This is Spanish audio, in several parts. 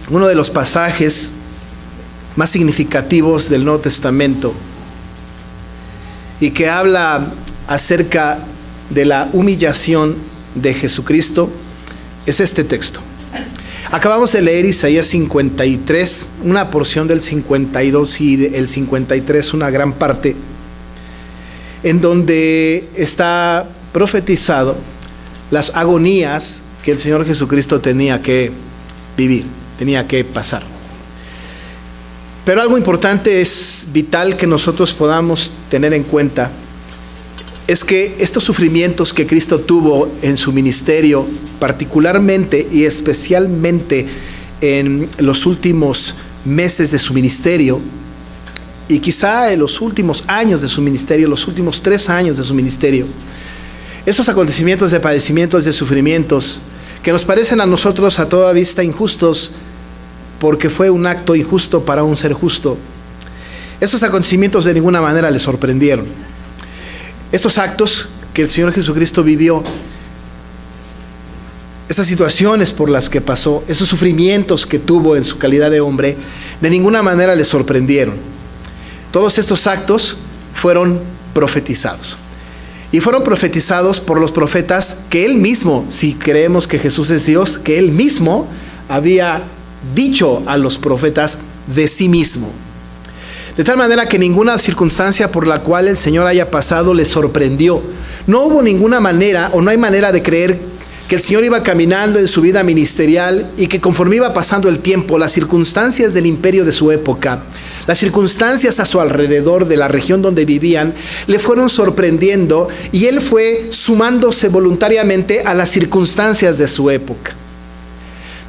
uno de los pasajes más significativos del Nuevo Testamento y que habla acerca de la humillación de Jesucristo es este texto. Acabamos de leer Isaías 53, una porción del 52 y el 53, una gran parte, en donde está profetizado las agonías que el Señor Jesucristo tenía que vivir, tenía que pasar. Pero algo importante, es vital que nosotros podamos tener en cuenta, es que estos sufrimientos que Cristo tuvo en su ministerio, particularmente y especialmente en los últimos meses de su ministerio, y quizá en los últimos años de su ministerio, los últimos 3 años de su ministerio, esos acontecimientos de padecimientos, de sufrimientos, que nos parecen a nosotros a toda vista injustos, porque fue un acto injusto para un ser justo, esos acontecimientos de ninguna manera le sorprendieron. Estos actos que el Señor Jesucristo vivió, esas situaciones por las que pasó, esos sufrimientos que tuvo en su calidad de hombre, de ninguna manera le sorprendieron. Todos estos actos fueron profetizados. Y fueron profetizados por los profetas que Él mismo, si creemos que Jesús es Dios, que Él mismo había dicho a los profetas de sí mismo. De tal manera que ninguna circunstancia por la cual el Señor haya pasado le sorprendió. No hubo ninguna manera, o no hay manera de creer que el Señor iba caminando en su vida ministerial y que conforme iba pasando el tiempo, las circunstancias del imperio de su época, las circunstancias a su alrededor de la región donde vivían, le fueron sorprendiendo y Él fue sumándose voluntariamente a las circunstancias de su época.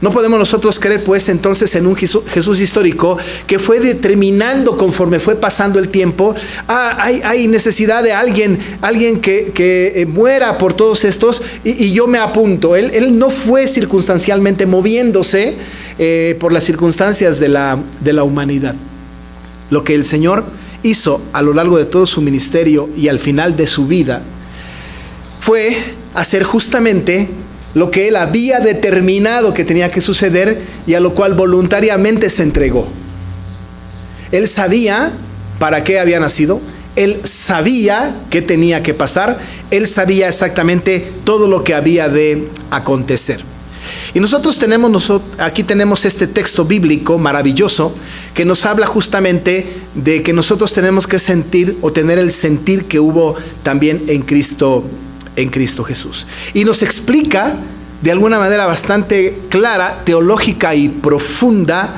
No podemos nosotros creer pues entonces en un Jesús histórico que fue determinando conforme fue pasando el tiempo. Hay necesidad de alguien que muera por todos estos y yo me apunto. Él no fue circunstancialmente moviéndose por las circunstancias de la humanidad. Lo que el Señor hizo a lo largo de todo su ministerio y al final de su vida fue hacer justamente lo que Él había determinado que tenía que suceder y a lo cual voluntariamente se entregó. Él sabía para qué había nacido, Él sabía qué tenía que pasar, Él sabía exactamente todo lo que había de acontecer. Y nosotros aquí tenemos este texto bíblico maravilloso que nos habla justamente de que nosotros tenemos que sentir o tener el sentir que hubo también en Cristo Jesús. Y nos explica de alguna manera bastante clara, teológica y profunda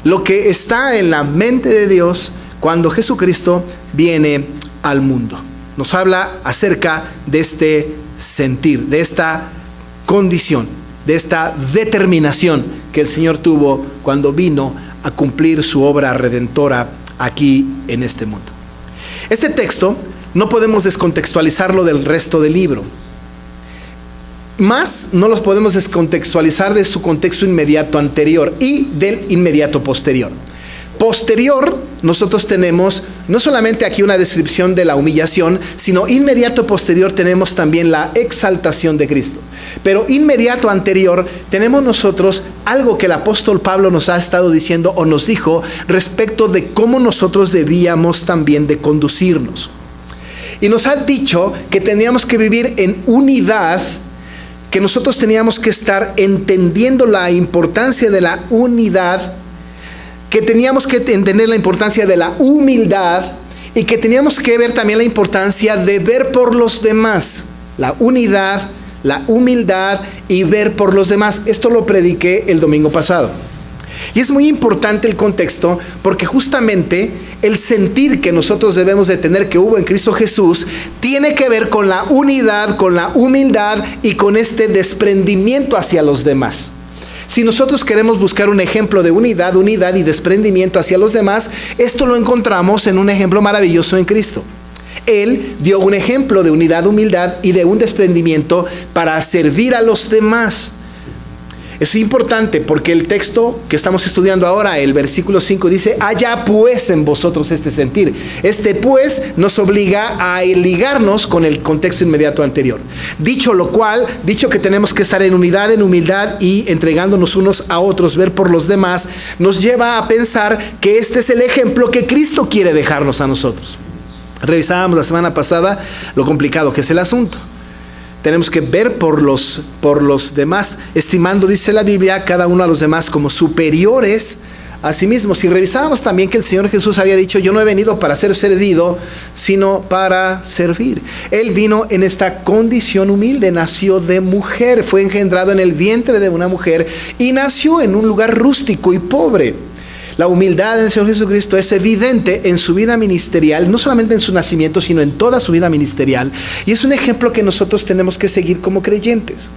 lo que está en la mente de Dios cuando Jesucristo viene al mundo. Nos habla acerca de este sentir, de esta condición, de esta determinación que el Señor tuvo cuando vino a cumplir su obra redentora aquí en este mundo. Este texto no podemos descontextualizarlo del resto del libro. Más no los podemos descontextualizar de su contexto inmediato anterior y del inmediato posterior. Posterior, nosotros tenemos no solamente aquí una descripción de la humillación, sino inmediato posterior tenemos también la exaltación de Cristo. Pero inmediato anterior tenemos nosotros algo que el apóstol Pablo nos ha estado diciendo o nos dijo respecto de cómo nosotros debíamos también de conducirnos. Y nos ha dicho que teníamos que vivir en unidad, que nosotros teníamos que estar entendiendo la importancia de la unidad, que teníamos que entender la importancia de la humildad y que teníamos que ver también la importancia de ver por los demás. La unidad, la humildad y ver por los demás. Esto lo prediqué el domingo pasado. Y es muy importante el contexto porque justamente el sentir que nosotros debemos de tener que hubo en Cristo Jesús tiene que ver con la unidad, con la humildad y con este desprendimiento hacia los demás. Si nosotros queremos buscar un ejemplo de unidad y desprendimiento hacia los demás, esto lo encontramos en un ejemplo maravilloso en Cristo. Él dio un ejemplo de unidad, humildad y de un desprendimiento para servir a los demás. Es importante porque el texto que estamos estudiando ahora, el versículo 5, dice: haya pues en vosotros este sentir. Este pues nos obliga a ligarnos con el contexto inmediato anterior. Dicho lo cual, dicho que tenemos que estar en unidad, en humildad y entregándonos unos a otros, ver por los demás, nos lleva a pensar que este es el ejemplo que Cristo quiere dejarnos a nosotros. Revisábamos la semana pasada lo complicado que es el asunto. Tenemos que ver por los demás, estimando, dice la Biblia, cada uno a los demás como superiores a sí mismos. Y revisábamos también que el Señor Jesús había dicho: yo no he venido para ser servido, sino para servir. Él vino en esta condición humilde, nació de mujer, fue engendrado en el vientre de una mujer y nació en un lugar rústico y pobre. La humildad del Señor Jesucristo es evidente en su vida ministerial, no solamente en su nacimiento, sino en toda su vida ministerial. Y es un ejemplo que nosotros tenemos que seguir como creyentes.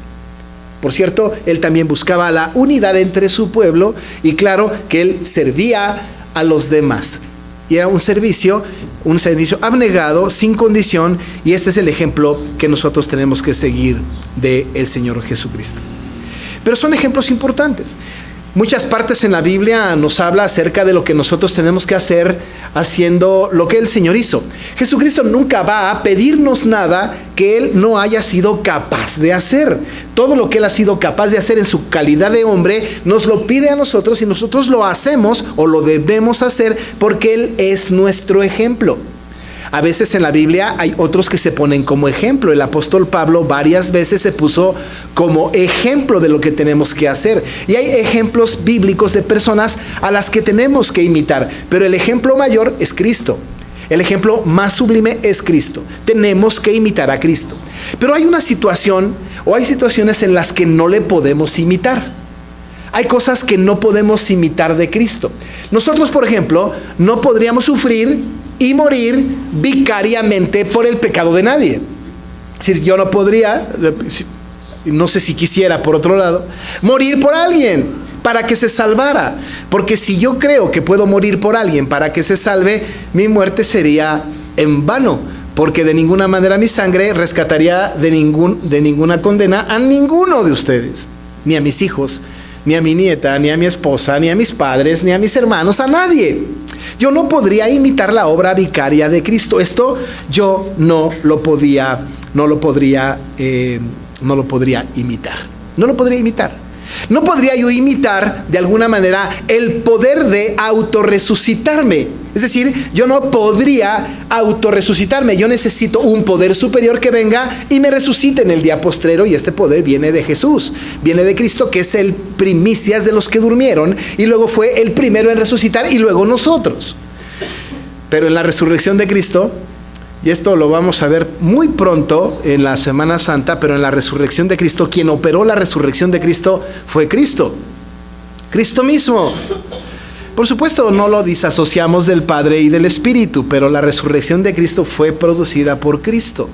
Por cierto, él también buscaba la unidad entre su pueblo y claro que él servía a los demás. Y era un servicio abnegado, sin condición, y este es el ejemplo que nosotros tenemos que seguir del Señor Jesucristo. Pero son ejemplos importantes. Muchas partes en la Biblia nos habla acerca de lo que nosotros tenemos que hacer haciendo lo que el Señor hizo. Jesucristo nunca va a pedirnos nada que Él no haya sido capaz de hacer. Todo lo que Él ha sido capaz de hacer en su calidad de hombre, nos lo pide a nosotros y nosotros lo hacemos o lo debemos hacer porque Él es nuestro ejemplo. A veces en la Biblia hay otros que se ponen como ejemplo. El apóstol Pablo varias veces se puso como ejemplo de lo que tenemos que hacer. Y hay ejemplos bíblicos de personas a las que tenemos que imitar. Pero el ejemplo mayor es Cristo. El ejemplo más sublime es Cristo. Tenemos que imitar a Cristo. Pero hay una situación o hay situaciones en las que no le podemos imitar. Hay cosas que no podemos imitar de Cristo. Nosotros, por ejemplo, no podríamos sufrir y morir vicariamente por el pecado de nadie. Es decir, yo no podría, no sé si quisiera por otro lado, morir por alguien para que se salvara. Porque si yo creo que puedo morir por alguien para que se salve, mi muerte sería en vano. Porque de ninguna manera mi sangre rescataría de ninguna condena a ninguno de ustedes. Ni a mis hijos, ni a mi nieta, ni a mi esposa, ni a mis padres, ni a mis hermanos, a nadie. Yo no podría imitar la obra vicaria de Cristo. Esto yo no lo podría imitar. No lo podría imitar. No podría yo imitar de alguna manera el poder de autorresucitarme. Es decir, yo no podría autorresucitarme. Yo necesito un poder superior que venga y me resucite en el día postrero, y este poder viene de Jesús, viene de Cristo, que es el primicias de los que durmieron y luego fue el primero en resucitar y luego nosotros. Pero en la resurrección de Cristo, y esto lo vamos a ver muy pronto en la Semana Santa, pero en la resurrección de Cristo, quien operó la resurrección de Cristo fue Cristo. Cristo mismo. Por supuesto, no lo disasociamos del Padre y del Espíritu, pero la resurrección de Cristo fue producida por Cristo.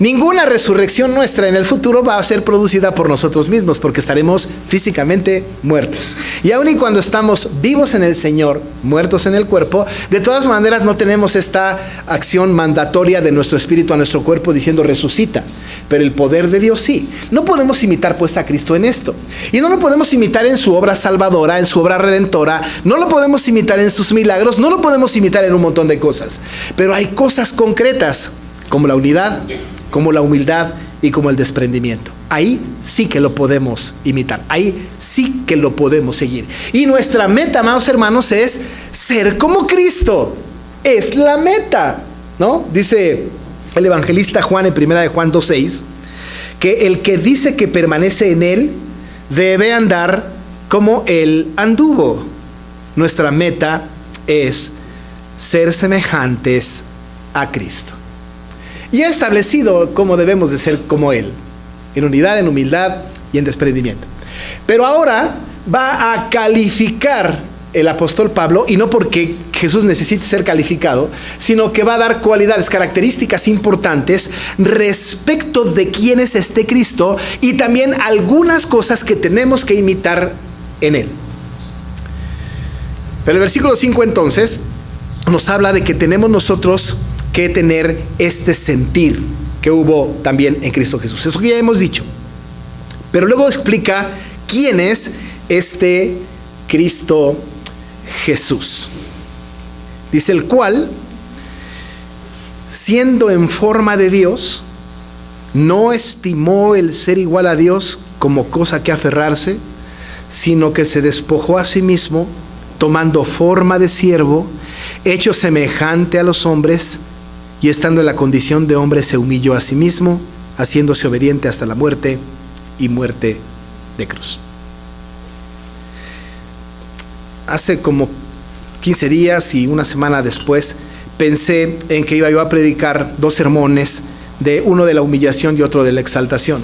Ninguna resurrección nuestra en el futuro va a ser producida por nosotros mismos, porque estaremos físicamente muertos. Y aun y cuando estamos vivos en el Señor, muertos en el cuerpo, de todas maneras no tenemos esta acción mandatoria de nuestro espíritu a nuestro cuerpo diciendo resucita. Pero el poder de Dios sí. No podemos imitar pues a Cristo en esto. Y no lo podemos imitar en su obra salvadora, en su obra redentora. No lo podemos imitar en sus milagros. No lo podemos imitar en un montón de cosas. Pero hay cosas concretas como la unidad, como la humildad y como el desprendimiento. Ahí sí que lo podemos imitar. Ahí sí que lo podemos seguir. Y nuestra meta, amados hermanos, es ser como Cristo. Es la meta, ¿no? Dice el evangelista Juan en 1 de Juan 2:6, que el que dice que permanece en él debe andar como él anduvo. Nuestra meta es ser semejantes a Cristo. Y ha establecido cómo debemos de ser como él, en unidad, en humildad y en desprendimiento. Pero ahora va a calificar el apóstol Pablo, y no porque Jesús necesite ser calificado, sino que va a dar cualidades, características importantes respecto de quién es este Cristo y también algunas cosas que tenemos que imitar en él. Pero el versículo 5 entonces nos habla de que tenemos nosotros que tener este sentir que hubo también en Cristo Jesús. Eso que ya hemos dicho. Pero luego explica ¿Quién es este Cristo Jesús? Dice, el cual, siendo en forma de Dios, no estimó el ser igual a Dios como cosa que aferrarse, sino que se despojó a sí mismo, tomando forma de siervo, hecho semejante a los hombres, y estando en la condición de hombre se humilló a sí mismo, haciéndose obediente hasta la muerte y muerte de cruz. Hace como 15 días y una semana después pensé en que iba yo a predicar 2 sermones, uno de la humillación y otro de la exaltación.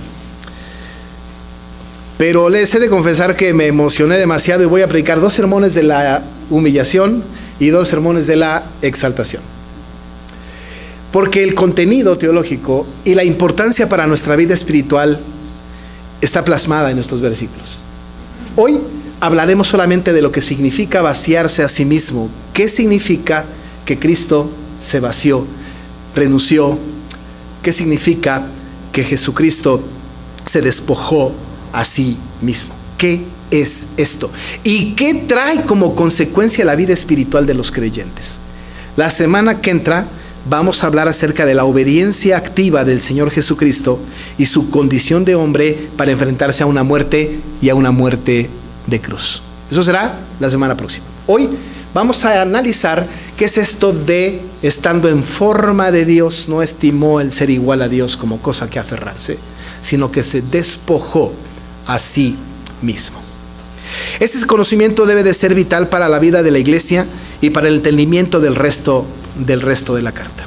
Pero les he de confesar que me emocioné demasiado y voy a predicar 2 sermones de la humillación y 2 sermones de la exaltación. Porque el contenido teológico y la importancia para nuestra vida espiritual está plasmada en estos versículos. Hoy hablaremos solamente de lo que significa vaciarse a sí mismo. ¿Qué significa que Cristo se vació, renunció? ¿Qué significa que Jesucristo se despojó a sí mismo? ¿Qué es esto? ¿Y qué trae como consecuencia la vida espiritual de los creyentes? La semana que entra vamos a hablar acerca de la obediencia activa del Señor Jesucristo y su condición de hombre para enfrentarse a una muerte y a una muerte de cruz. Eso será la semana próxima. Hoy vamos a analizar qué es esto de estando en forma de Dios, no estimó el ser igual a Dios como cosa que aferrarse, sino que se despojó a sí mismo. Este conocimiento debe de ser vital para la vida de la iglesia y para el entendimiento del resto de la carta.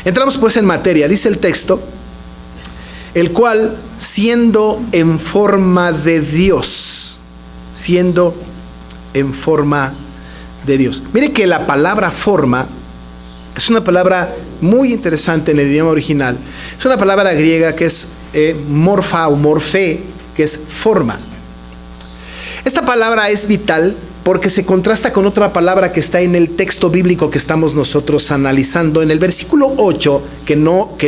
Entramos pues en materia. Dice el texto, el cual siendo en forma de Dios, siendo en forma de Dios. Mire que la palabra forma es una palabra muy interesante en el idioma original. Es una palabra griega que es morfa o morfe, que es forma. Esta palabra es vital porque se contrasta con otra palabra que está en el texto bíblico que estamos nosotros analizando. En el versículo 8, que no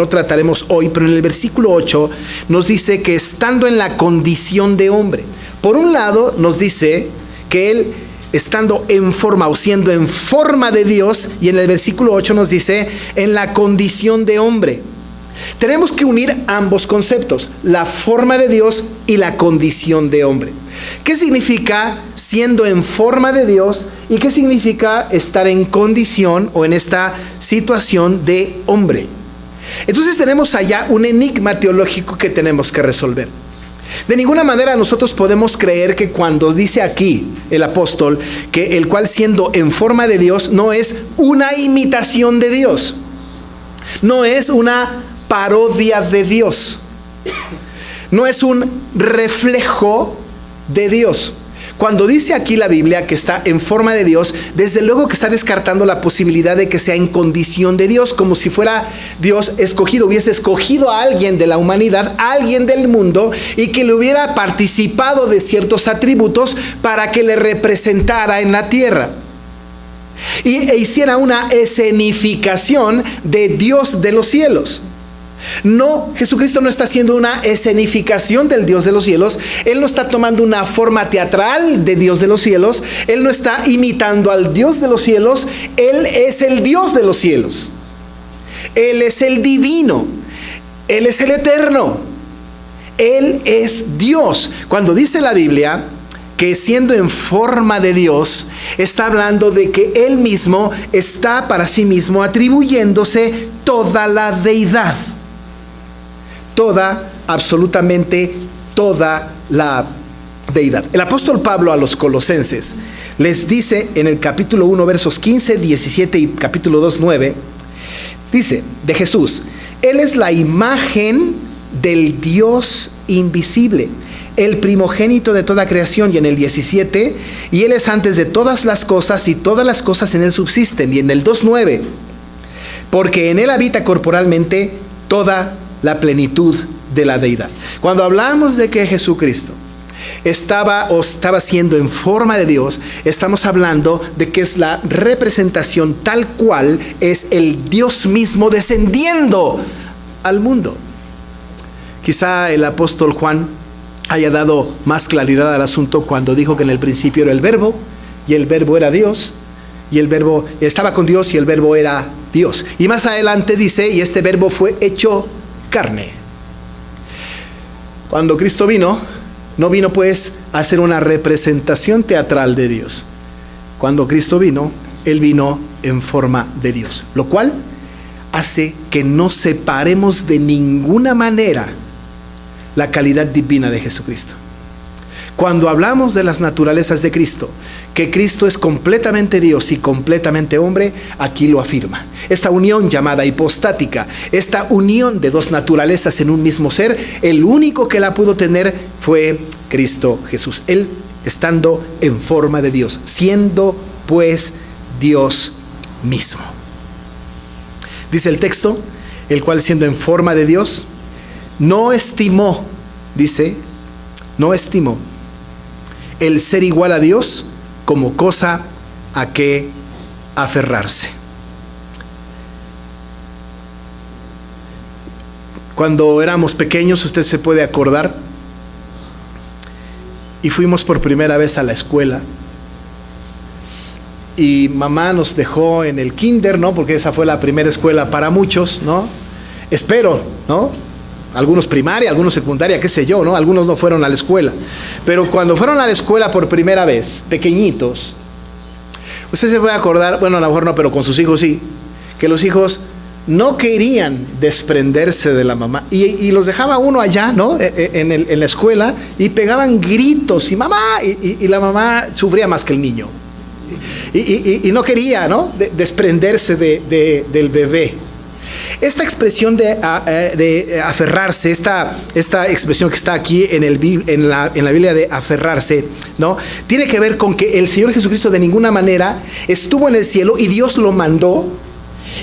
trataremos hoy, pero en el versículo 8 nos dice que estando en la condición de hombre. Por un lado nos dice que él estando en forma o siendo en forma de Dios, y en el versículo 8 nos dice en la condición de hombre. Tenemos que unir ambos conceptos, la forma de Dios y la condición de hombre. ¿Qué significa siendo en forma de Dios y qué significa estar en condición o en esta situación de hombre? Entonces tenemos allá un enigma teológico que tenemos que resolver. De ninguna manera nosotros podemos creer que cuando dice aquí el apóstol que el cual siendo en forma de Dios no es una imitación de Dios, no es una parodia de Dios, no es un reflejo de Dios. Cuando dice aquí la Biblia que está en forma de Dios, desde luego que está descartando la posibilidad de que sea en condición de Dios, como si fuera Dios escogido, hubiese escogido a alguien de la humanidad, a alguien del mundo, y que le hubiera participado de ciertos atributos para que le representara en la tierra. E hiciera una escenificación de Dios de los cielos. No, Jesucristo no está haciendo una escenificación del Dios de los cielos. Él no está tomando una forma teatral de Dios de los cielos. Él no está imitando al Dios de los cielos. Él es el Dios de los cielos. Él es el divino. Él es el eterno. Él es Dios. Cuando dice la Biblia que siendo en forma de Dios, está hablando de que Él mismo está para sí mismo atribuyéndose toda la deidad. Toda, absolutamente toda la deidad. El apóstol Pablo a los colosenses les dice en el capítulo 1 versos 15, 17 y capítulo 2, 9, dice de Jesús, Él es la imagen del Dios invisible, el primogénito de toda creación, y en el 17, y Él es antes de todas las cosas y todas las cosas en Él subsisten, y en el 2:9, porque en Él habita corporalmente toda la plenitud de la deidad. Cuando hablamos de que Jesucristo estaba siendo en forma de Dios, estamos hablando de que es la representación tal cual es el Dios mismo descendiendo al mundo. Quizá el apóstol Juan haya dado más claridad al asunto cuando dijo que en el principio era el verbo, y el verbo era Dios, y el verbo estaba con Dios y el verbo era Dios. Y más adelante dice, y este verbo fue hecho carne. Cuando Cristo vino, no vino pues a hacer una representación teatral de Dios. Cuando Cristo vino, Él vino en forma de Dios, lo cual hace que no separemos de ninguna manera la calidad divina de Jesucristo. Cuando hablamos de las naturalezas de Cristo, que Cristo es completamente Dios y completamente hombre, aquí lo afirma. Esta unión llamada hipostática, esta unión de dos naturalezas en un mismo ser, el único que la pudo tener fue Cristo Jesús. Él estando en forma de Dios, siendo pues Dios mismo. Dice el texto, el cual siendo en forma de Dios, no estimó el ser igual a Dios como cosa a que aferrarse. Cuando éramos pequeños, usted se puede acordar, y fuimos por primera vez a la escuela, y mamá nos dejó en el kinder, ¿no? Porque esa fue la primera escuela para muchos, ¿no? Espero, ¿no? Algunos primaria, algunos secundaria, qué sé yo, ¿no? Algunos no fueron a la escuela. Pero cuando fueron a la escuela por primera vez, pequeñitos, usted se puede acordar, bueno, a lo mejor no, pero con sus hijos sí, que los hijos no querían desprenderse de la mamá. Y los dejaba uno allá, ¿no? En la escuela, y pegaban gritos, y mamá, y la mamá sufría más que el niño. Y no quería, ¿no? Desprenderse del bebé. Esta expresión de aferrarse, esta expresión que está aquí en la Biblia de aferrarse, ¿no? Tiene que ver con que el Señor Jesucristo de ninguna manera estuvo en el cielo y Dios lo mandó,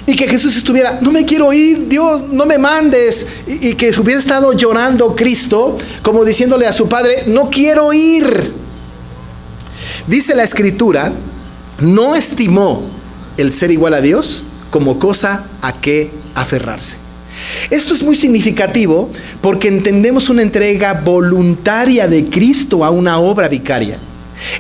y que Jesús estuviera, no me quiero ir, Dios, no me mandes, y que hubiera estado llorando Cristo, como diciéndole a su Padre, no quiero ir. Dice la Escritura, no estimó el ser igual a Dios como cosa a que aferrarse. Esto es muy significativo porque entendemos una entrega voluntaria de Cristo a una obra vicaria.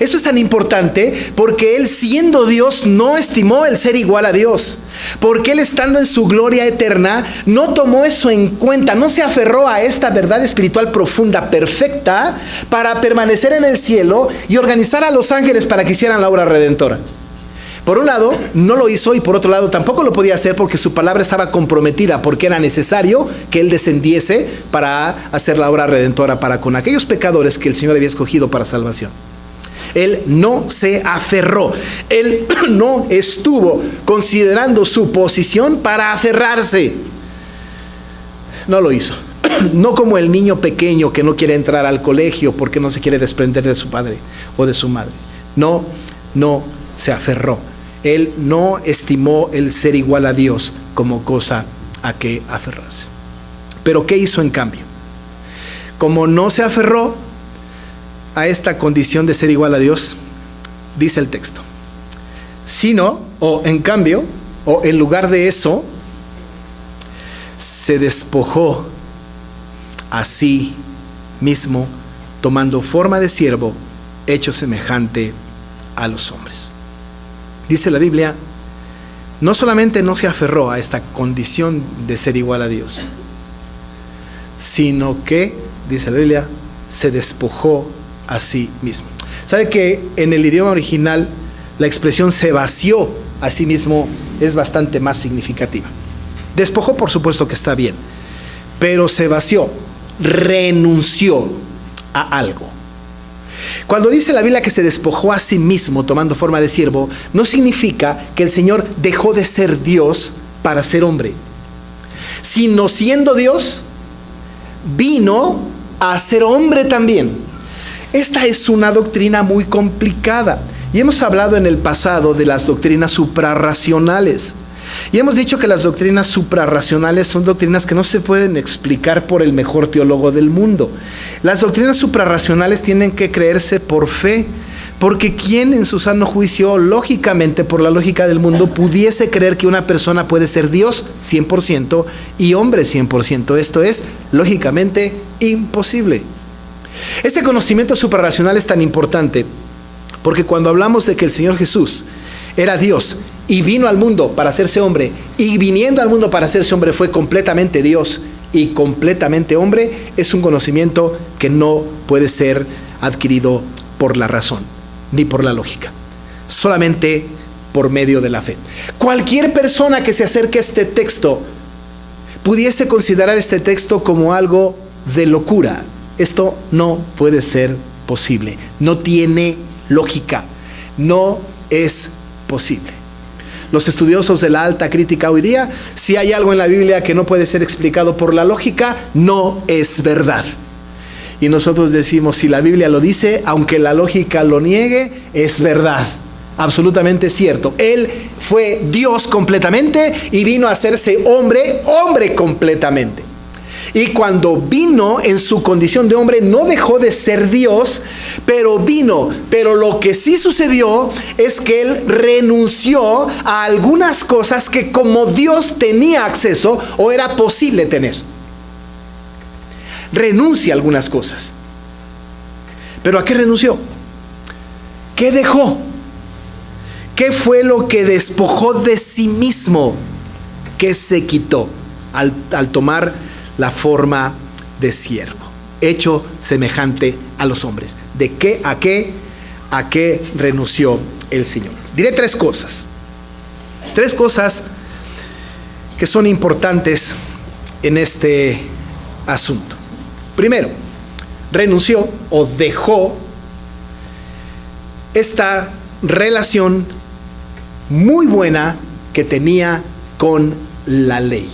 Esto es tan importante porque Él, siendo Dios, no estimó el ser igual a Dios. Porque Él, estando en su gloria eterna, no tomó eso en cuenta, no se aferró a esta verdad espiritual profunda, perfecta, para permanecer en el cielo y organizar a los ángeles para que hicieran la obra redentora. Por un lado, no lo hizo, y por otro lado, tampoco lo podía hacer porque su palabra estaba comprometida, porque era necesario que Él descendiese para hacer la obra redentora para con aquellos pecadores que el Señor había escogido para salvación. Él no se aferró, Él no estuvo considerando su posición para aferrarse. No lo hizo. No como el niño pequeño que no quiere entrar al colegio porque no se quiere desprender de su padre o de su madre. No se aferró. Él no estimó el ser igual a Dios como cosa a que aferrarse. Pero ¿qué hizo en cambio? Como no se aferró a esta condición de ser igual a Dios, dice el texto, sino, o en cambio, o en lugar de eso, se despojó a sí mismo, tomando forma de siervo, hecho semejante a los hombres. Dice la Biblia, no solamente no se aferró a esta condición de ser igual a Dios, sino que, dice la Biblia, se despojó a sí mismo. ¿Sabe que en el idioma original la expresión se vació a sí mismo es bastante más significativa? Despojó, por supuesto que está bien, pero se vació, renunció a algo. Cuando dice la Biblia que se despojó a sí mismo tomando forma de siervo, no significa que el Señor dejó de ser Dios para ser hombre, sino siendo Dios, vino a ser hombre también. Esta es una doctrina muy complicada y hemos hablado en el pasado de las doctrinas suprarracionales. Y hemos dicho que las doctrinas suprarracionales son doctrinas que no se pueden explicar por el mejor teólogo del mundo. Las doctrinas suprarracionales tienen que creerse por fe, Porque ¿quién en su sano juicio, lógicamente, por la lógica del mundo, pudiese creer que una persona puede ser Dios 100% y hombre 100%? Esto es, lógicamente, imposible. Este conocimiento suprarracional es tan importante porque cuando hablamos de que el Señor Jesús era Dios y vino al mundo para hacerse hombre, y viniendo al mundo para hacerse hombre fue completamente Dios y completamente hombre, es un conocimiento que no puede ser adquirido por la razón ni por la lógica, solamente por medio de la fe. Cualquier persona que se acerque a este texto pudiese considerar este texto como algo de locura. Esto no puede ser posible, no tiene lógica, no es posible. Los estudiosos de la alta crítica hoy día, si hay algo en la Biblia que no puede ser explicado por la lógica, no es verdad. Y nosotros decimos, si la Biblia lo dice, aunque la lógica lo niegue, es verdad, absolutamente cierto. Él fue Dios completamente y vino a hacerse hombre, hombre completamente. Y cuando vino en su condición de hombre, no dejó de ser Dios, pero vino. Pero lo que sí sucedió es que Él renunció a algunas cosas que como Dios tenía acceso o era posible tener. Renuncia a algunas cosas. ¿Pero a qué renunció? ¿Qué dejó? ¿Qué fue lo que despojó de sí mismo? ¿Qué se quitó al tomar la forma de siervo, hecho semejante a los hombres? ¿De qué a qué? ¿A qué renunció el Señor? Diré tres cosas que son importantes en este asunto. Primero, renunció o dejó esta relación muy buena que tenía con la ley.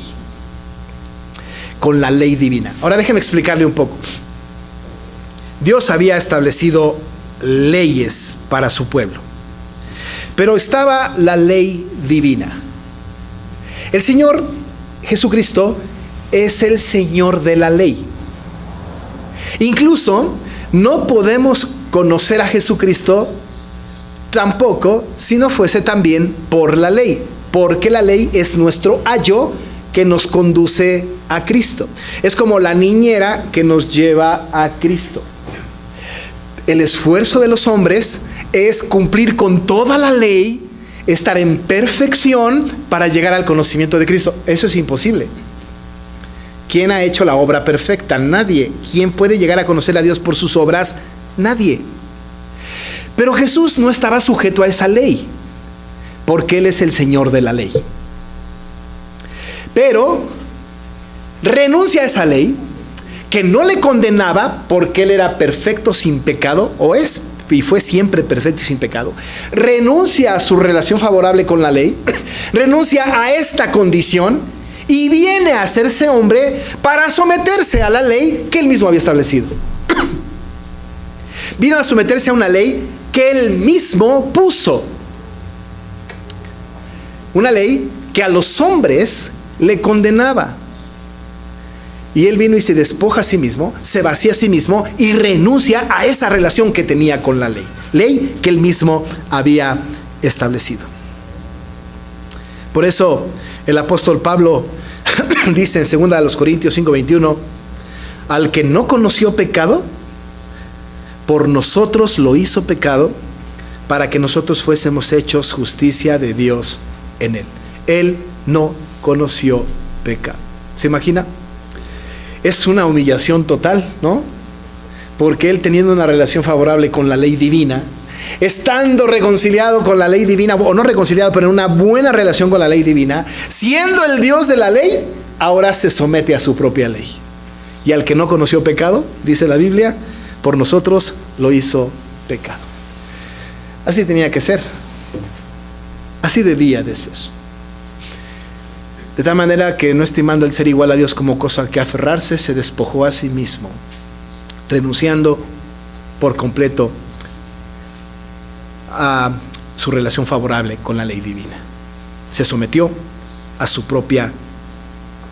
Con la ley divina. Ahora déjeme explicarle un poco. Dios había establecido leyes para su pueblo, pero estaba la ley divina. El Señor Jesucristo es el Señor de la ley. Incluso no podemos conocer a Jesucristo tampoco si no fuese también por la ley, porque la ley es nuestro ayo que nos conduce a Cristo. Es como la niñera que nos lleva a Cristo. El esfuerzo de los hombres es cumplir con toda la ley, estar en perfección para llegar al conocimiento de Cristo. Eso es imposible. ¿Quién ha hecho la obra perfecta? Nadie. ¿Quién puede llegar a conocer a Dios por sus obras? Nadie. Pero Jesús no estaba sujeto a esa ley, porque Él es el Señor de la ley. Pero renuncia a esa ley que no le condenaba porque Él era perfecto sin pecado, o es y fue siempre perfecto y sin pecado. Renuncia a su relación favorable con la ley, renuncia a esta condición y viene a hacerse hombre para someterse a la ley que Él mismo había establecido. Vino a someterse a una ley que Él mismo puso. Una ley que a los hombres le condenaba. Y Él vino y se despoja a sí mismo, se vacía a sí mismo y renuncia a esa relación que tenía con la ley. Ley que Él mismo había establecido. Por eso el apóstol Pablo dice en 2 Corintios 5:21, al que no conoció pecado, por nosotros lo hizo pecado, para que nosotros fuésemos hechos justicia de Dios en Él. Él no conoció pecado. ¿Se imagina? Es una humillación total, ¿no? Porque Él, teniendo una relación favorable con la ley divina, estando reconciliado con la ley divina, o no reconciliado, pero en una buena relación con la ley divina, siendo el Dios de la ley, ahora se somete a su propia ley. Y al que no conoció pecado, dice la Biblia, por nosotros lo hizo pecado. Así tenía que ser. Así debía de ser. De tal manera que, no estimando el ser igual a Dios como cosa que aferrarse, se despojó a sí mismo, renunciando por completo a su relación favorable con la ley divina. Se sometió a su propia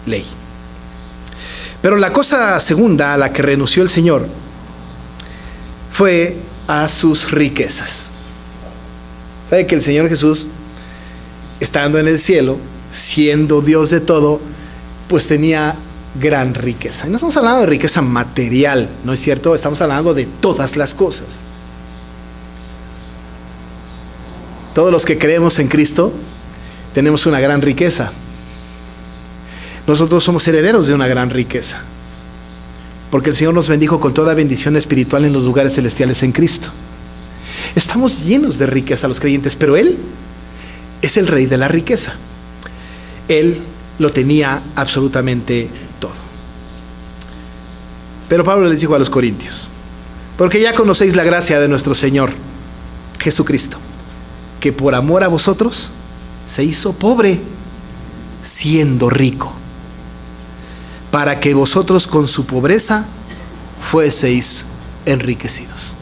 ley. Pero la cosa segunda a la que renunció el Señor fue a sus riquezas. ¿Sabe que el Señor Jesús, estando en el cielo, siendo Dios de todo, pues tenía gran riqueza? Y no estamos hablando de riqueza material, ¿no es cierto? Estamos hablando de todas las cosas. Todos los que creemos en Cristo tenemos una gran riqueza. Nosotros somos herederos de una gran riqueza, porque el Señor nos bendijo con toda bendición espiritual en los lugares celestiales en Cristo. Estamos llenos de riqueza los creyentes, pero Él es el Rey de la riqueza. Él lo tenía absolutamente todo. Pero Pablo les dijo a los corintios: porque ya conocéis la gracia de nuestro Señor Jesucristo, que por amor a vosotros se hizo pobre, siendo rico, para que vosotros con su pobreza fueseis enriquecidos.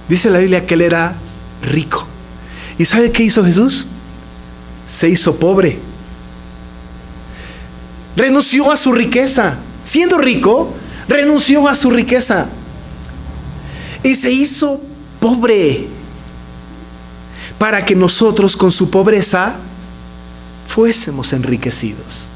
Dice la Biblia que Él era rico. ¿Y sabe qué hizo Jesús? Se hizo pobre. Renunció a su riqueza. Siendo rico, renunció a su riqueza y se hizo pobre, para que nosotros con su pobreza fuésemos enriquecidos.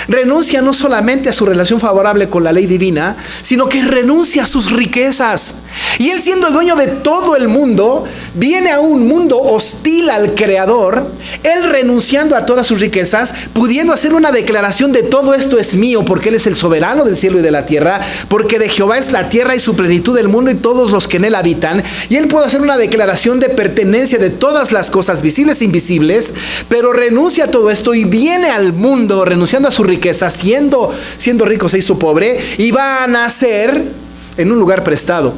Renuncia no solamente a su relación favorable con la ley divina, sino que renuncia a sus riquezas. Y Él, siendo el dueño de todo el mundo, viene a un mundo hostil al Creador. Él, renunciando a todas sus riquezas, pudiendo hacer una declaración de: todo esto es mío, porque Él es el soberano del cielo y de la tierra, porque de Jehová es la tierra y su plenitud del mundo y todos los que en él habitan. Y Él puede hacer una declaración de pertenencia de todas las cosas visibles e invisibles, pero renuncia a todo esto y viene al mundo renunciando a su riqueza, siendo rico se hizo pobre, y va a nacer en un lugar prestado,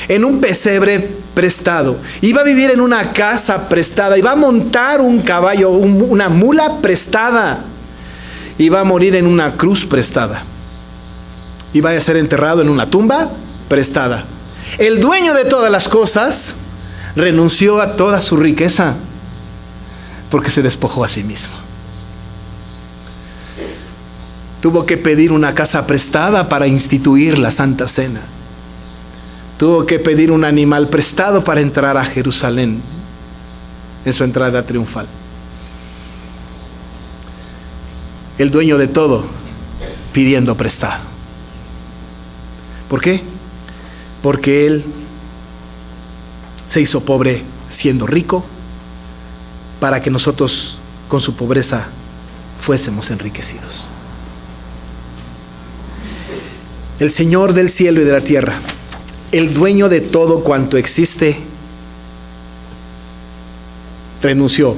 en un pesebre prestado, y va a vivir en una casa prestada, y va a montar un caballo, una mula prestada, y va a morir en una cruz prestada, y va a ser enterrado en una tumba prestada. El dueño de todas las cosas renunció a toda su riqueza porque se despojó a sí mismo. Tuvo que pedir una casa prestada para instituir la Santa Cena. Tuvo que pedir un animal prestado para entrar a Jerusalén en su entrada triunfal. El dueño de todo pidiendo prestado. ¿Por qué? Porque Él se hizo pobre siendo rico, para que nosotros con su pobreza fuésemos enriquecidos. El Señor del cielo y de la tierra, el dueño de todo cuanto existe, renunció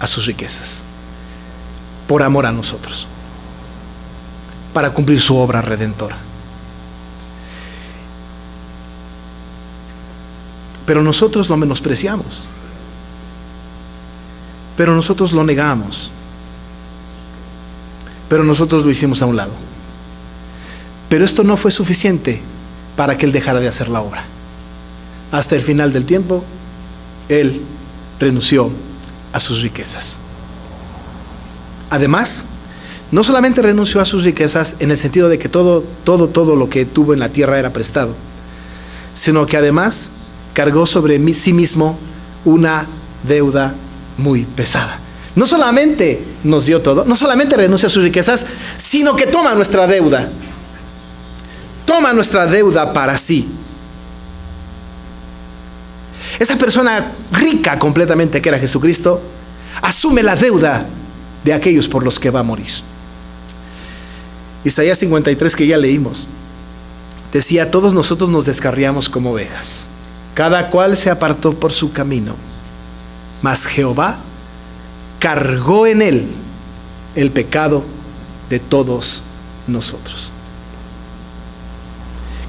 a sus riquezas por amor a nosotros, para cumplir su obra redentora. Pero nosotros lo menospreciamos, pero nosotros lo negamos, pero nosotros lo hicimos a un lado. Pero esto no fue suficiente para que Él dejara de hacer la obra. Hasta el final del tiempo, Él renunció a sus riquezas. Además, no solamente renunció a sus riquezas en el sentido de que todo lo que tuvo en la tierra era prestado, sino que además cargó sobre sí mismo una deuda muy pesada. No solamente nos dio todo, no solamente renuncia a sus riquezas, sino que toma nuestra deuda. Toma nuestra deuda para sí. Esa persona rica completamente que era Jesucristo, asume la deuda de aquellos por los que va a morir. Isaías 53, que ya leímos, decía: todos nosotros nos descarriamos como ovejas, cada cual se apartó por su camino, mas Jehová cargó en Él el pecado de todos nosotros.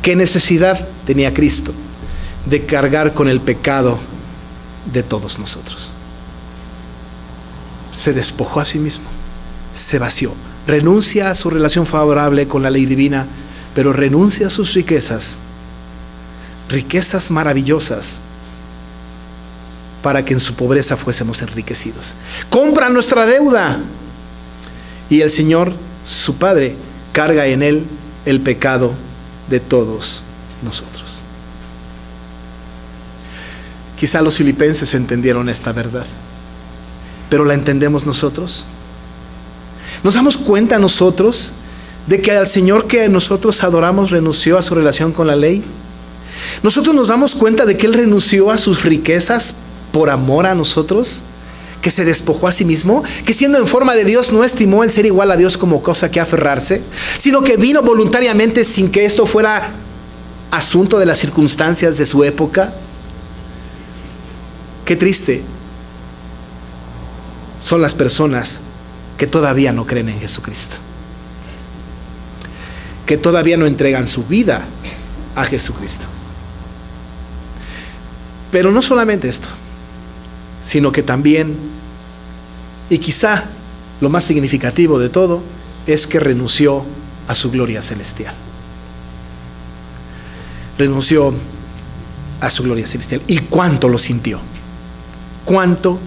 ¿Qué necesidad tenía Cristo de cargar con el pecado de todos nosotros? Se despojó a sí mismo, se vació, renuncia a su relación favorable con la ley divina, pero renuncia a sus riquezas maravillosas, para que en su pobreza fuésemos enriquecidos. Compra nuestra deuda, y el Señor, su Padre, carga en Él el pecado de todos nosotros. Quizá los filipenses entendieron esta verdad, pero ¿la entendemos nosotros? ¿Nos damos cuenta nosotros de que al Señor que nosotros adoramos renunció a su relación con la ley? ¿Nosotros nos damos cuenta de que Él renunció a sus riquezas por amor a nosotros? ¿Que se despojó a sí mismo? ¿Que siendo en forma de Dios no estimó el ser igual a Dios como cosa que aferrarse? Sino que vino voluntariamente sin que esto fuera asunto de las circunstancias de su época. Qué triste son las personas que todavía no creen en Jesucristo, que todavía no entregan su vida a Jesucristo. Pero no solamente esto, sino que también, y quizá lo más significativo de todo, es que renunció a su gloria celestial. Renunció a su gloria celestial. ¿Y cuánto lo sintió? ¿Cuánto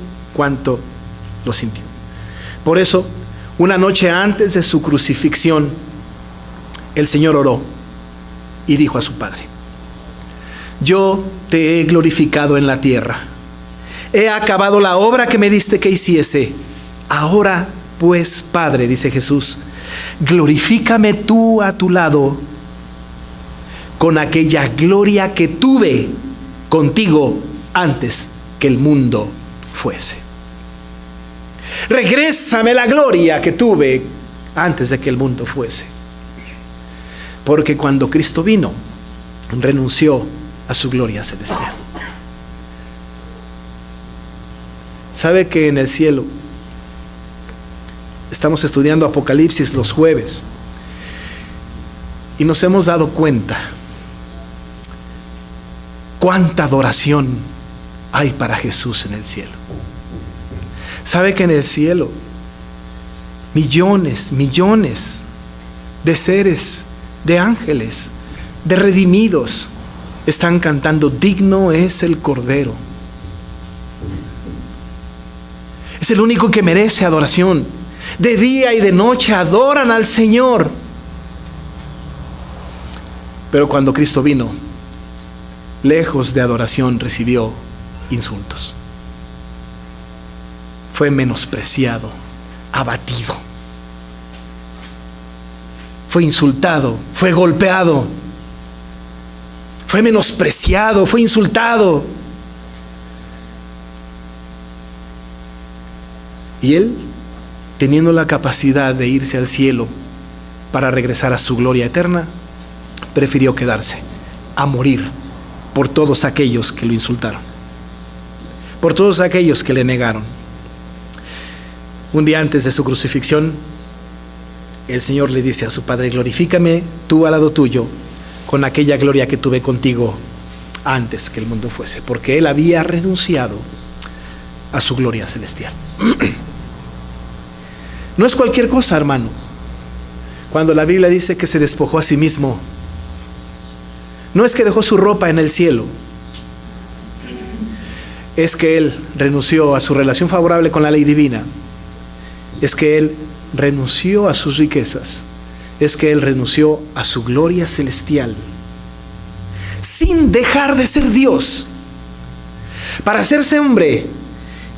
lo sintió? Por eso, una noche antes de su crucifixión, el Señor oró y dijo a su Padre: yo te he glorificado en la tierra, he acabado la obra que me diste que hiciese. Ahora pues, Padre, dice Jesús, glorifícame tú a tu lado con aquella gloria que tuve contigo antes que el mundo fuese. Regrésame la gloria que tuve antes de que el mundo fuese. Porque cuando Cristo vino, renunció a su gloria celestial. ¿Sabe que en el cielo estamos estudiando Apocalipsis los jueves y nos hemos dado cuenta cuánta adoración hay para Jesús en el cielo? ¿Sabe que en el cielo millones de seres, de ángeles, de redimidos están cantando: digno es el Cordero? Es el único que merece adoración. De día y de noche adoran al Señor. Pero cuando Cristo vino, lejos de adoración, recibió insultos. Fue menospreciado, abatido. Fue insultado, fue golpeado, fue menospreciado, fue insultado. Y Él, teniendo la capacidad de irse al cielo para regresar a su gloria eterna, prefirió quedarse a morir por todos aquellos que lo insultaron, por todos aquellos que le negaron. Un día antes de su crucifixión, el Señor le dice a su Padre: glorifícame tú al lado tuyo con aquella gloria que tuve contigo antes que el mundo fuese. Porque Él había renunciado a su gloria celestial. No es cualquier cosa, hermano, cuando la Biblia dice que se despojó a sí mismo. No es que dejó su ropa en el cielo, es que Él renunció a su relación favorable con la ley divina, es que Él renunció a sus riquezas, es que Él renunció a su gloria celestial, sin dejar de ser Dios, para hacerse hombre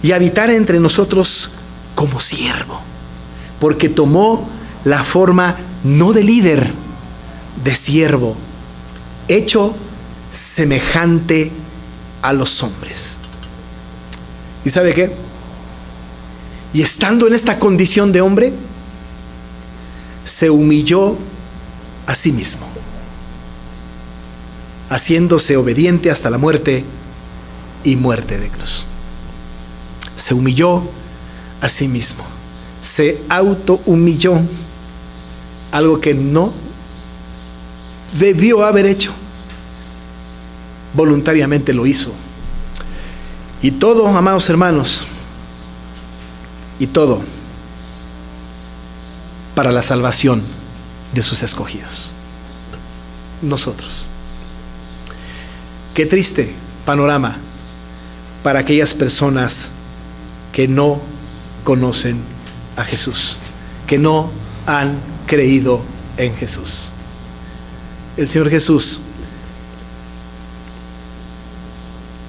y habitar entre nosotros como siervo, porque tomó la forma no de líder, de siervo, hecho semejante a los hombres. ¿Y sabe qué? Y estando en esta condición de hombre, se humilló a sí mismo, haciéndose obediente hasta la muerte y muerte de cruz. Se humilló a sí mismo, se autohumilló, algo que no debió haber hecho. Voluntariamente lo hizo. Y todo, amados hermanos, y todo para la salvación de sus escogidos, nosotros. Qué triste panorama para aquellas personas que no conocen a Jesús, que no han creído en Jesús. El Señor Jesús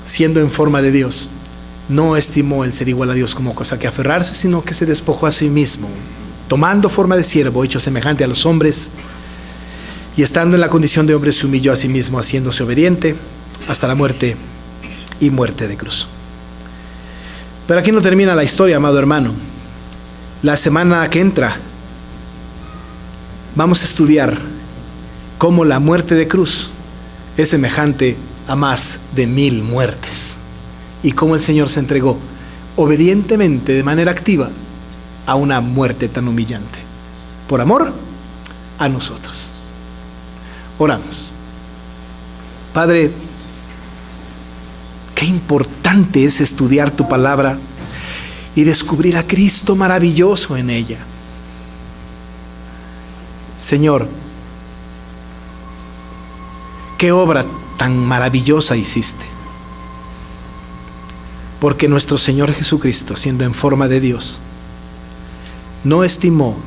siendo en forma de Dios, no estimó el ser igual a Dios como cosa que aferrarse, sino que se despojó a sí mismo, tomando forma de siervo, hecho semejante a los hombres, y estando en la condición de hombre se humilló a sí mismo, haciéndose obediente hasta la muerte y muerte de cruz. Pero aquí no termina la historia, amado hermano. La semana que entra vamos a estudiar cómo la muerte de cruz es semejante a más de 1000 muertes y cómo el Señor se entregó obedientemente, de manera activa, a una muerte tan humillante por amor a nosotros. Oramos. Padre, qué importante es estudiar tu palabra y descubrir a Cristo maravilloso en ella. Señor, qué obra tan maravillosa hiciste, porque nuestro Señor Jesucristo, siendo en forma de Dios, no estimó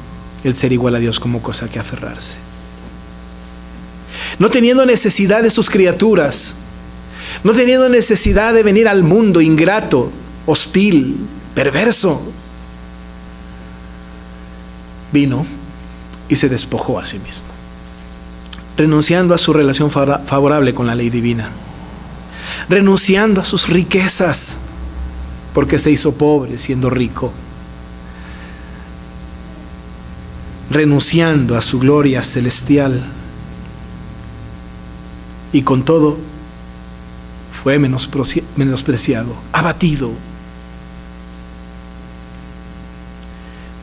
el ser igual a Dios como cosa que aferrarse. No teniendo necesidad de sus criaturas, no teniendo necesidad de venir al mundo ingrato, hostil, perverso, vino y se despojó a sí mismo, renunciando a su relación favorable con la ley divina, renunciando a sus riquezas, porque se hizo pobre siendo rico, renunciando a su gloria celestial, y con todo fue menospreciado, abatido.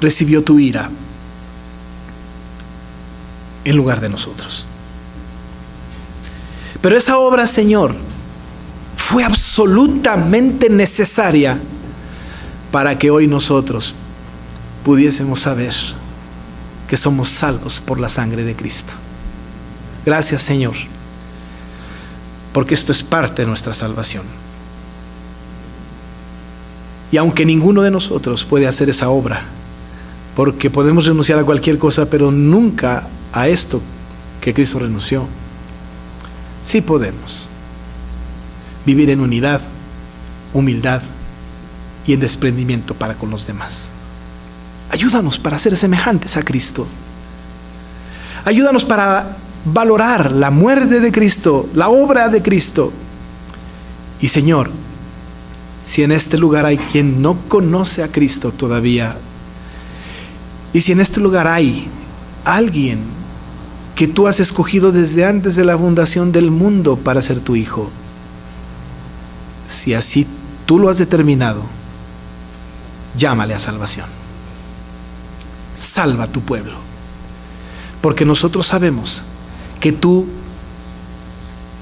Recibió tu ira en lugar de nosotros. Pero esa obra, Señor, fue absolutamente necesaria para que hoy nosotros pudiésemos saber que somos salvos por la sangre de Cristo. Gracias, Señor, porque esto es parte de nuestra salvación. Y aunque ninguno de nosotros puede hacer esa obra, porque podemos renunciar a cualquier cosa, pero nunca a esto que Cristo renunció, sí podemos vivir en unidad, humildad y en desprendimiento para con los demás. Ayúdanos para ser semejantes a Cristo. Ayúdanos para valorar la muerte de Cristo, la obra de Cristo. Y Señor, si en este lugar hay quien no conoce a Cristo todavía, y si en este lugar hay alguien que tú has escogido desde antes de la fundación del mundo para ser tu hijo, si así tú lo has determinado, llámale a salvación. Salva a tu pueblo, porque nosotros sabemos que tú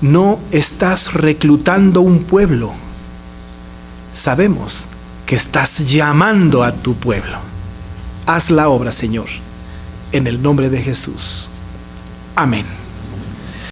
no estás reclutando un pueblo, sabemos que estás llamando a tu pueblo. Haz la obra, Señor, en el nombre de Jesús. Amén.